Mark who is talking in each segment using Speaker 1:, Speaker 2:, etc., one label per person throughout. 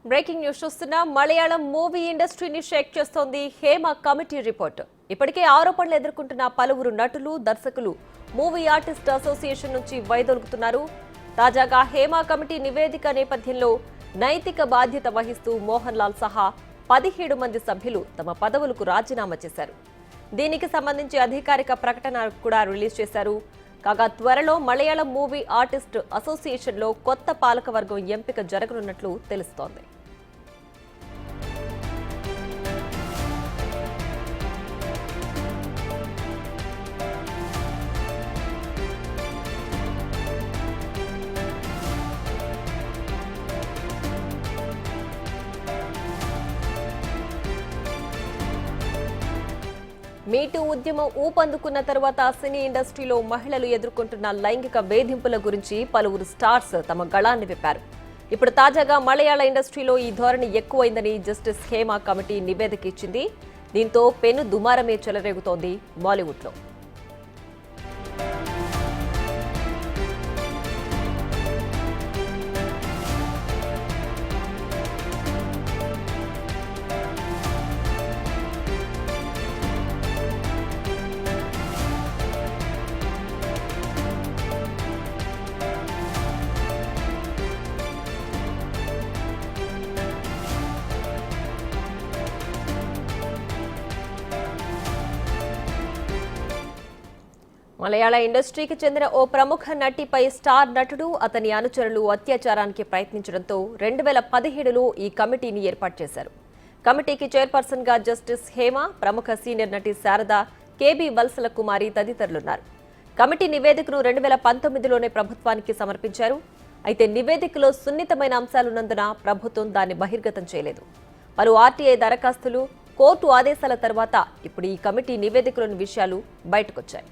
Speaker 1: Breaking news చూస్తున్నా Malayalam movie ఇండస్ట్రీని షేక్ చేస్తోంది హేమ కమిటీ రిపోర్ట్. ఇప్పటికే ఆరోపణలు ఎదుర్కొంటున్న పలువురు నటులు, దర్శకులు మూవీ ఆర్టిస్ట్ అసోసియేషన్ నుంచి వైదొలుగుతున్నారు. తాజాగా హేమ కమిటీ నివేదిక నేపథ్యంలో నైతిక బాధ్యత వహిస్తూ మోహన్ లాల్ సహా 17 మంది సభ్యులు తమ పదవులకు రాజీనామా చేశారు. దీనికి సంబంధించి అధికారిక ప్రకటన కూడా రిలీజ్ చేశారు. కాగా త్వరలో మలయాళం మూవీ ఆర్టిస్ట్ అసోసియేషన్లో కొత్త పాలకవర్గం ఎంపిక జరగనున్నట్లు తెలుస్తోంది. మీటూ ఉద్యమం ఊపందుకున్న తర్వాత సినీ ఇండస్ట్రీలో మహిళలు ఎదుర్కొంటున్న లైంగిక వేధింపుల గురించి పలువురు స్టార్స్ తమ గళాన్ని విప్పారు. ఇప్పుడు తాజాగా మలయాళ ఇండస్ట్రీలో ఈ ధోరణి ఎక్కువైందని జస్టిస్ హేమ కమిటీ నివేదిక ఇచ్చింది. దీంతో పెను దుమారమే చెలరేగుతోంది బాలీవుడ్లో. మలయాళ ఇండస్ట్రీకి చెందిన ఓ ప్రముఖ నటిపై స్టార్ నటుడు, అతని అనుచరులు అత్యాచారానికి ప్రయత్నించడంతో 2017లో ఈ కమిటీని ఏర్పాటు చేశారు. కమిటీకి చైర్పర్సన్ గా జస్టిస్ హేమ, ప్రముఖ సీనియర్ నటి శారద, కేబీ వల్సల కుమారి తదితరులున్నారు. కమిటీ నివేదికను 2019లోనే ప్రభుత్వానికి సమర్పించారు. అయితే నివేదికలో సున్నితమైన అంశాలున్నందున ప్రభుత్వం దాన్ని బహిర్గతం చేయలేదు. పలు ఆర్టీఐ దరఖాస్తులు, కోర్టు ఆదేశాల తర్వాత ఇప్పుడు ఈ కమిటీ నివేదికలోని విషయాలు బయటకొచ్చాయి.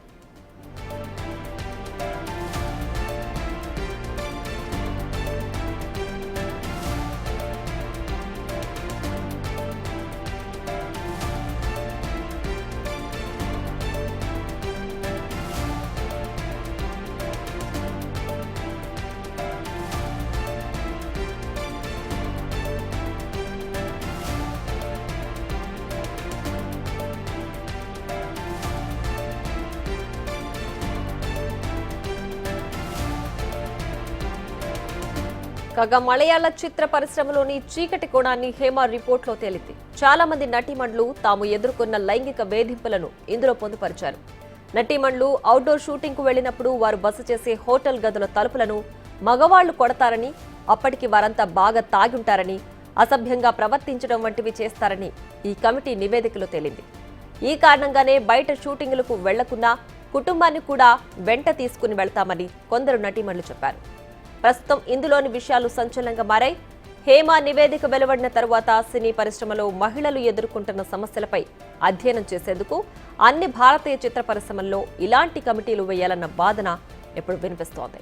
Speaker 1: కాగా మలయాళ చిత్ర పరిశ్రమలోని చీకటి కోణాన్ని హేమ రిపోర్ట్లో తేలింది. చాలా మంది నటీమణులు తాము ఎదుర్కొన్న లైంగిక వేధింపులను ఇందులో పొందుపరిచారు. నటీమణులు అవుట్డోర్ షూటింగ్ కు వెళ్లినప్పుడు వారు బస చేసే హోటల్ గదుల తలుపులను మగవాళ్లు కొడతారని, అప్పటికి వారంతా బాగా తాగుంటారని, అసభ్యంగా ప్రవర్తించడం వంటివి చేస్తారని ఈ కమిటీ నివేదికలో తేలింది. ఈ కారణంగానే బయట షూటింగులకు వెళ్లకున్నా కుటుంబాన్ని కూడా వెంట తీసుకుని వెళ్తామని కొందరు నటీమణులు చెప్పారు. ప్రస్తుతం ఇందులోని విషయాలు సంచలనంగా మారాయి. హేమ నివేదిక వెలువడిన తరువాత సినీ పరిశ్రమలో మహిళలు ఎదుర్కొంటున్న సమస్యలపై అధ్యయనం చేసేందుకు అన్ని భారతీయ చిత్ర పరిశ్రమల్లో ఇలాంటి కమిటీలు వేయాలన్న వాదన ఇప్పుడు వినిపిస్తోంది.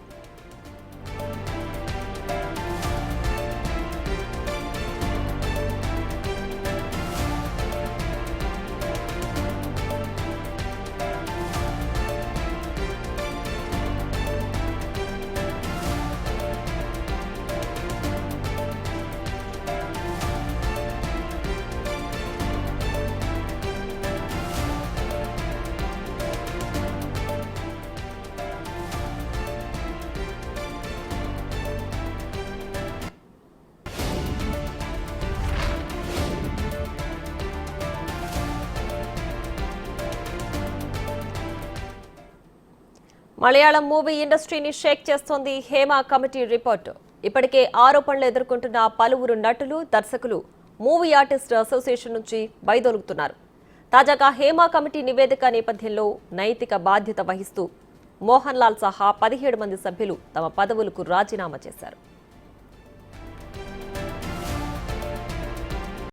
Speaker 1: మలయాళం మూవీ ఇండస్ట్రీని షేక్ చేస్తోంది హేమ కమిటీ రిపోర్టు. ఇప్పటికే ఆరోపణలు ఎదుర్కొంటున్న పలువురు నటులు, దర్శకులు మూవీ ఆర్టిస్ట్ అసోసియేషన్ నుంచి వైదొలుగుతున్నారు. తాజాగా హేమ కమిటీ నివేదిక నేపథ్యంలో నైతిక బాధ్యత వహిస్తూ మోహన్ లాల్ సహా 17 మంది సభ్యులు తమ పదవులకు రాజీనామా చేశారు.